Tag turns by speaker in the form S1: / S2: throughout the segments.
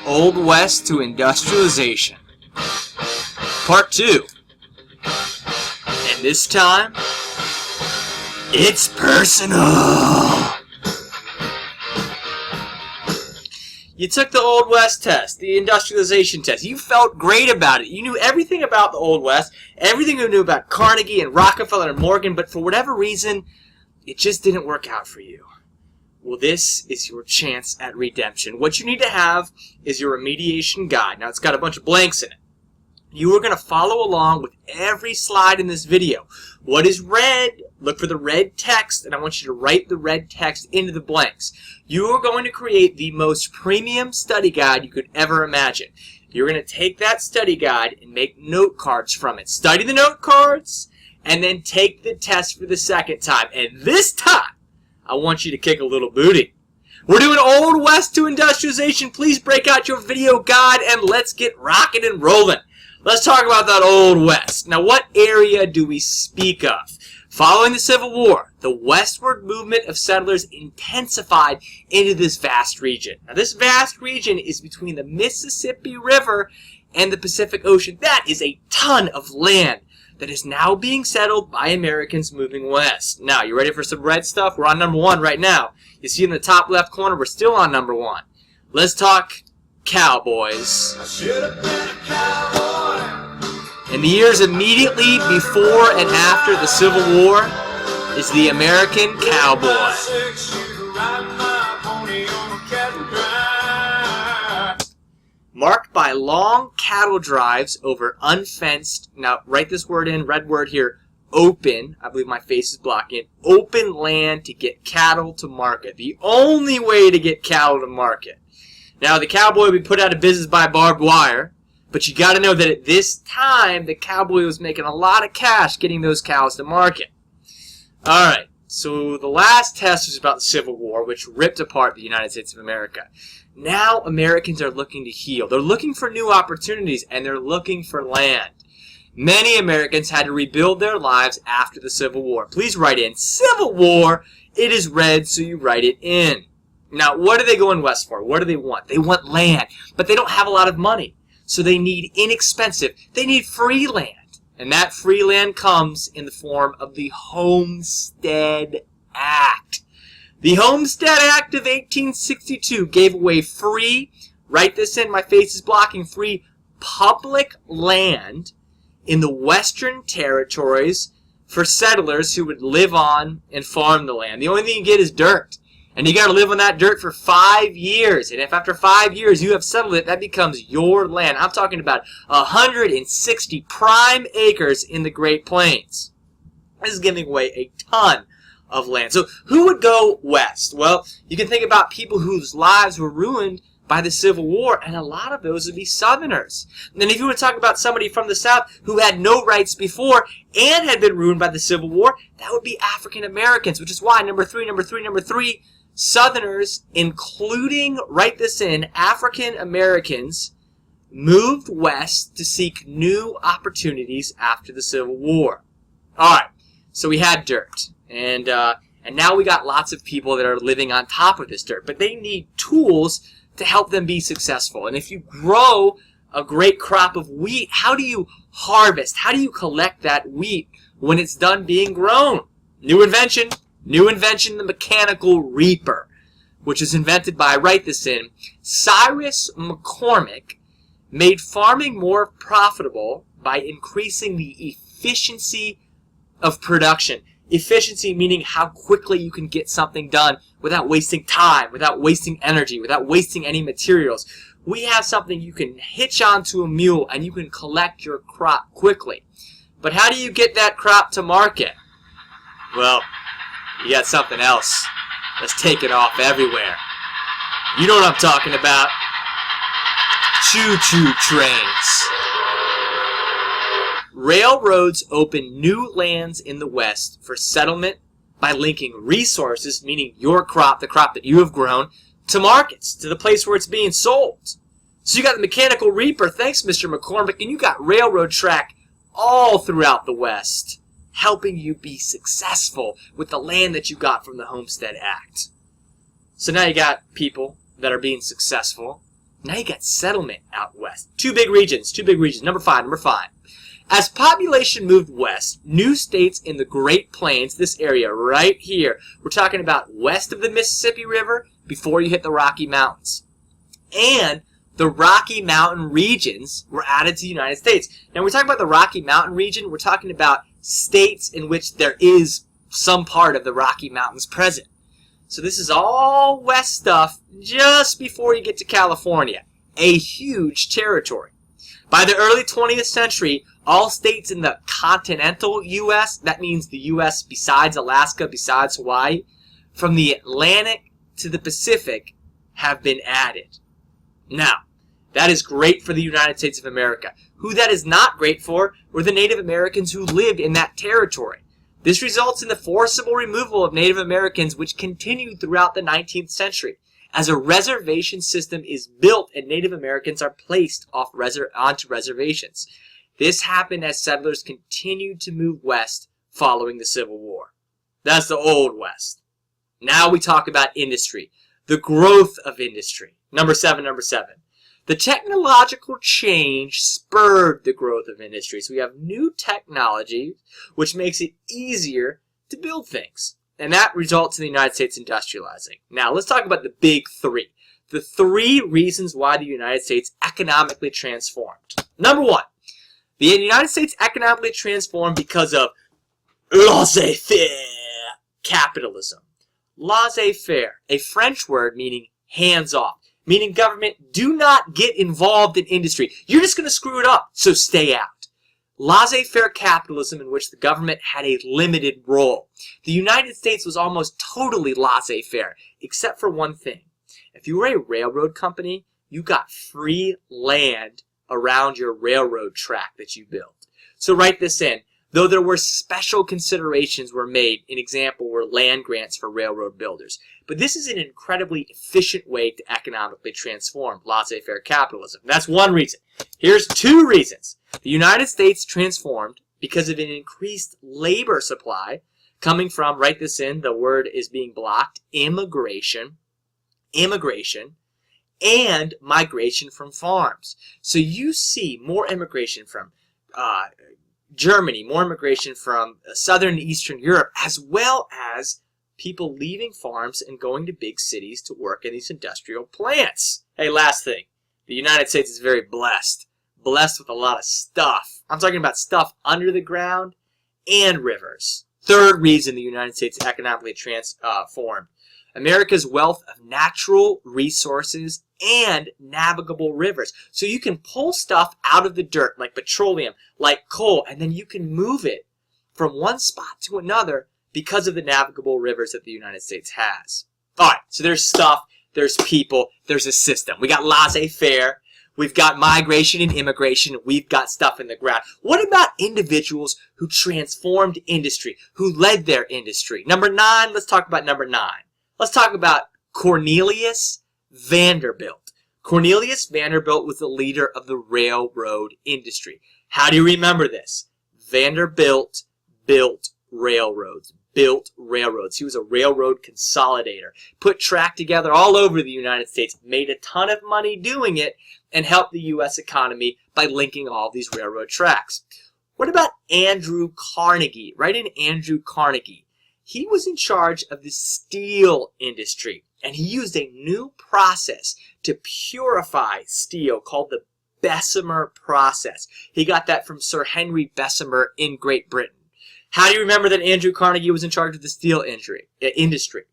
S1: Old West to Industrialization. Part 2. And this time, it's personal. You took the Old West test, the industrialization test. You felt great about it. You knew everything about the Old West, everything you knew about Carnegie and Rockefeller and Morgan, but for whatever reason, it just didn't work out for you. Well, this is your chance at redemption. What you need to have is your remediation guide. Now, it's got a bunch of blanks in it. You are going to follow along with every slide in this video. What is red? Look for the red text, and I want you to write the red text into the blanks. You are going to create the most premium study guide you could ever imagine. You're going to take that study guide and make note cards from it. Study the note cards, and then take the test for the second time. And this time, I want you to kick a little booty. We're doing Old West to industrialization. Please break out your video guide, and let's get rocking and rolling. Let's talk about that Old West. Now, what area do we speak of? Following the Civil War, the westward movement of settlers intensified into this vast region. Now, this vast region is between the Mississippi River and the Pacific Ocean. That is a ton of land that is now being settled by Americans moving west. Now, you ready for some red stuff? We're on number 1 right now. You see in the top left corner, we're still on number 1. Let's talk cowboys.
S2: I should have been a cowboy.
S1: In the years immediately before and after the Civil War is the American cowboy. Marked by long cattle drives over unfenced, now write this word in, red word here, open, I believe my face is blocking it, open land to get cattle to market. The only way to get cattle to market. Now the cowboy would be put out of business by barbed wire. But you got to know that at this time, the cowboy was making a lot of cash getting those cows to market. All right, so the last test was about the Civil War, which ripped apart the United States of America. Now Americans are looking to heal. They're looking for new opportunities, and they're looking for land. Many Americans had to rebuild their lives after the Civil War. Please write in Civil War. It is red, so you write it in. Now, what are they going west for? What do they want? They want land, but they don't have a lot of money. So they need inexpensive, they need free land. And that free land comes in the form of the Homestead Act. The Homestead Act of 1862 gave away free, write this in, my face is blocking, free public land in the western territories for settlers who would live on and farm the land. The only thing you get is dirt. And you got to live on that dirt for 5 years. And if after 5 years you have settled it, that becomes your land. I'm talking about 160 prime acres in the Great Plains. This is giving away a ton of land. So who would go west? Well, you can think about people whose lives were ruined by the Civil War, and a lot of those would be Southerners. And if you were to talk about somebody from the South who had no rights before and had been ruined by the Civil War, that would be African Americans, which is why number three, Southerners, including, write this in, African Americans, moved west to seek new opportunities after the Civil War. All right, so we had dirt, and now we got lots of people that are living on top of this dirt, but they need tools to help them be successful. And if you grow a great crop of wheat, how do you harvest? How do you collect that wheat when it's done being grown? New invention, the mechanical reaper, which is invented by, write this in, Cyrus McCormick, made farming more profitable by increasing the efficiency of production. Efficiency meaning how quickly you can get something done without wasting time, without wasting energy, without wasting any materials. We have something you can hitch onto a mule and you can collect your crop quickly. But how do you get that crop to market? Well, you got something else that's taking off everywhere. You know what I'm talking about. Choo-choo trains. Railroads open new lands in the West for settlement by linking resources, meaning your crop, the crop that you have grown, to markets, to the place where it's being sold. So you got the mechanical reaper, thanks Mr. McCormick, and you got railroad track all throughout the West, helping you be successful with the land that you got from the Homestead Act. So now you got people that are being successful, Now you got settlement out west. Two big regions. Number five. As population moved west, new states in the Great Plains, this area right here, we're talking about west of the Mississippi River before you hit the Rocky Mountains. And the Rocky Mountain regions were added to the United States. Now, when we talk about the Rocky Mountain region, we're talking about states in which there is some part of the Rocky Mountains present. So this is all west stuff just before you get to California, a huge territory. By the early 20th century, all states in the continental U.S., that means the U.S. besides Alaska, besides Hawaii, from the Atlantic to the Pacific, have been added. Now, that is great for the United States of America. Who that is not great for were the Native Americans who lived in that territory. This results in the forcible removal of Native Americans, which continued throughout the 19th century. As a reservation system is built and Native Americans are placed onto reservations. This happened as settlers continued to move west following the Civil War. That's the Old West. Now we talk about industry, the growth of industry. Number seven. The technological change spurred the growth of industry. So we have new technology, which makes it easier to build things. And that results in the United States industrializing. Now, let's talk about the big three. The three reasons why the United States economically transformed. Number one, the United States economically transformed because of laissez-faire capitalism. Laissez-faire, a French word meaning hands-off, meaning government, do not get involved in industry. You're just going to screw it up, so stay out. Laissez-faire capitalism in which the government had a limited role. The United States was almost totally laissez-faire, except for one thing. If you were a railroad company, you got free land around your railroad track that you built. So write this in. Though there were special considerations were made, an example were land grants for railroad builders. But this is an incredibly efficient way to economically transform laissez-faire capitalism. That's one reason. Here's two reasons. The United States transformed because of an increased labor supply coming from, write this in, the word is being blocked, immigration, and migration from farms. So you see more immigration from Germany, more immigration from Southern and Eastern Europe, as well as people leaving farms and going to big cities to work in these industrial plants. Hey, last thing. The United States is very blessed. Blessed with a lot of stuff. I'm talking about stuff under the ground and rivers. Third reason the United States economically transformed. America's wealth of natural resources and navigable rivers. So you can pull stuff out of the dirt, like petroleum, like coal, and then you can move it from one spot to another because of the navigable rivers that the United States has. All right, so there's stuff, there's people, there's a system. We got laissez-faire, we've got migration and immigration, we've got stuff in the ground. What about individuals who transformed industry, who led their industry? Number 9, let's talk about number 9. Let's talk about Cornelius Vanderbilt. Cornelius Vanderbilt was the leader of the railroad industry. How do you remember this? Vanderbilt built railroads. He was a railroad consolidator. Put track together all over the United States, made a ton of money doing it, and helped the U.S. economy by linking all these railroad tracks. What about Andrew Carnegie? Write in Andrew Carnegie. He was in charge of the steel industry, and he used a new process to purify steel called the Bessemer process. He got that from Sir Henry Bessemer in Great Britain. How do you remember that Andrew Carnegie was in charge of the steel industry?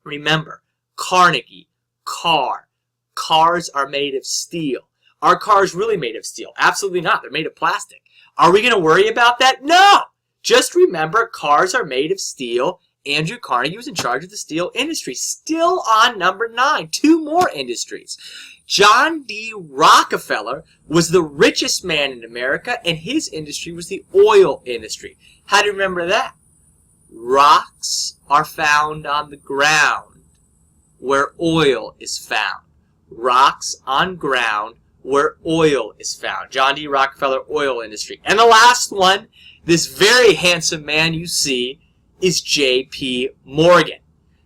S1: Remember, Carnegie, car. Cars are made of steel. Are cars really made of steel? Absolutely not. They're made of plastic. Are we going to worry about that? No! Just remember, cars are made of steel. Andrew Carnegie was in charge of the steel industry. Still on number 9, 2 more industries. John D. Rockefeller was the richest man in America, and his industry was the oil industry. How do you remember that? Rocks are found on the ground where oil is found. Rocks on ground where oil is found. John D. Rockefeller, oil industry. And the last one, this very handsome man you see, is J.P. Morgan.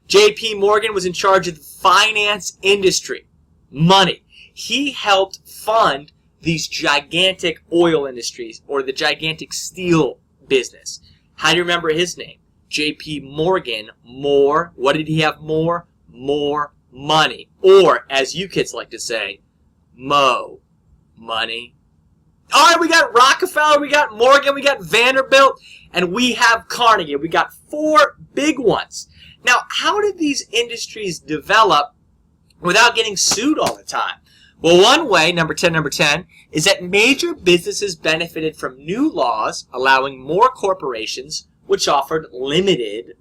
S1: J.P. Morgan was in charge of the finance industry. Money. he helped fund these gigantic oil industries or the gigantic steel business. How do you remember his name? J.P. Morgan. More. What did he have more? More money. Or, as you kids like to say, Mo. Money. All right, we got Rockefeller, we got Morgan, we got Vanderbilt, and we have Carnegie. We got 4 big ones. Now, how did these industries develop without getting sued all the time? Well, one way, number 10, is that major businesses benefited from new laws allowing more corporations, which offered limited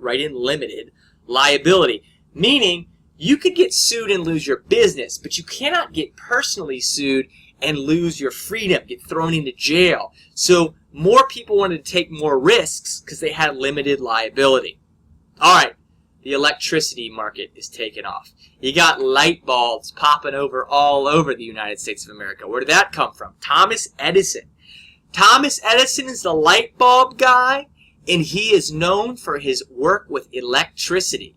S1: liability. Meaning, you could get sued and lose your business, but you cannot get personally sued and lose your freedom, get thrown into jail. So more people wanted to take more risks because they had limited liability. All right, the electricity market is taking off. You got light bulbs popping over all over the United States of America. Where did that come from? Thomas Edison. Thomas Edison is the light bulb guy, and he is known for his work with electricity.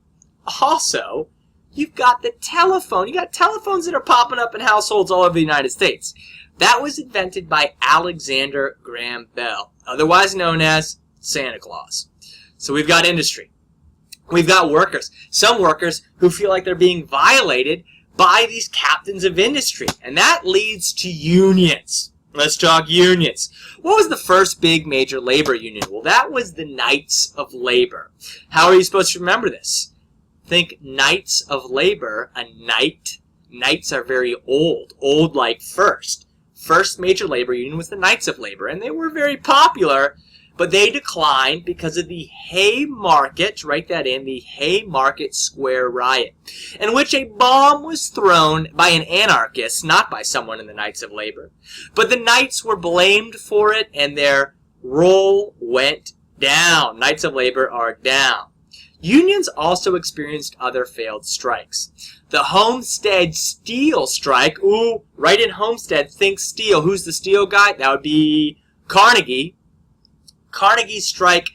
S1: Also, you've got the telephone. You got telephones that are popping up in households all over the United States. That was invented by Alexander Graham Bell, otherwise known as Santa Claus. So we've got industry. We've got workers. Some workers who feel like they're being violated by these captains of industry. And that leads to unions. Let's talk unions. What was the first big major labor union? Well, that was the Knights of Labor. How are you supposed to remember this? Think Knights of Labor, a knight. Knights are very old. Old like first. First major labor union was the Knights of Labor, and they were very popular, but they declined because of the Haymarket, write that in, the Haymarket Square riot, in which a bomb was thrown by an anarchist, not by someone in the Knights of Labor. But the Knights were blamed for it, and their roll went down. Knights of Labor are down. Unions also experienced other failed strikes. The Homestead Steel Strike, ooh, right in Homestead, think steel. Who's the steel guy? That would be Carnegie. Carnegie's plant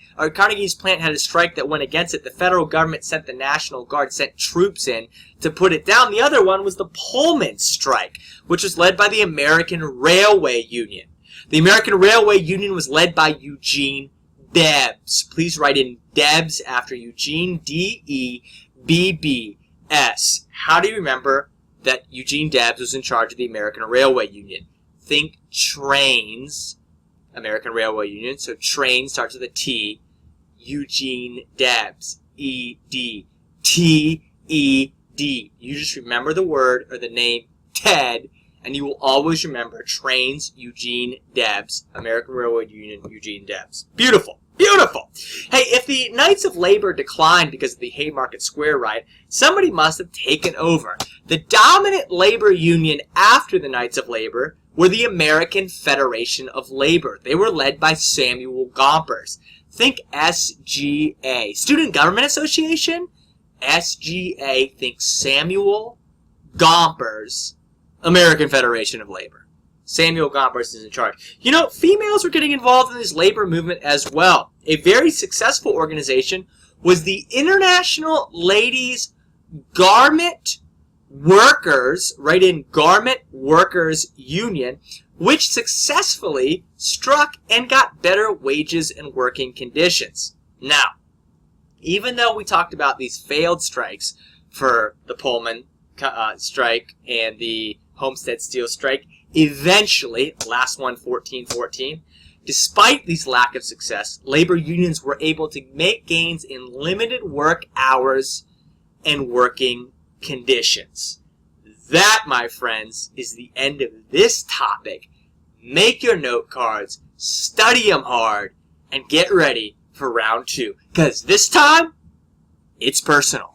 S1: had a strike that went against it. The federal government sent the National Guard, sent troops in to put it down. The other one was the Pullman strike, which was led by the American Railway Union. The American Railway Union was led by Eugene Debs. Please write in Debs after Eugene, D-E-B-B-S. How do you remember that Eugene Debs was in charge of the American Railway Union? Think trains, American Railway Union. So train starts with a T. Eugene Debs, E-D, T-E-D. You just remember the word or the name Ted, and you will always remember trains, Eugene Debs, American Railway Union, Eugene Debs. Beautiful. Beautiful. Hey, if the Knights of Labor declined because of the Haymarket Square riot, somebody must have taken over. The dominant labor union after the Knights of Labor were the American Federation of Labor. They were led by Samuel Gompers. Think SGA. Student Government Association? SGA. Think Samuel Gompers, American Federation of Labor. Samuel Gompers is in charge. You know, females were getting involved in this labor movement as well. A very successful organization was the International Ladies Garment Workers, right in Garment Workers Union, which successfully struck and got better wages and working conditions. Now, even though we talked about these failed strikes for the Pullman strike and the Homestead Steel strike, eventually, last one, 1414, despite these lack of success, labor unions were able to make gains in limited work hours and working conditions. That, my friends, is the end of this topic. Make your note cards, study them hard, and get ready for round 2. Because this time, it's personal.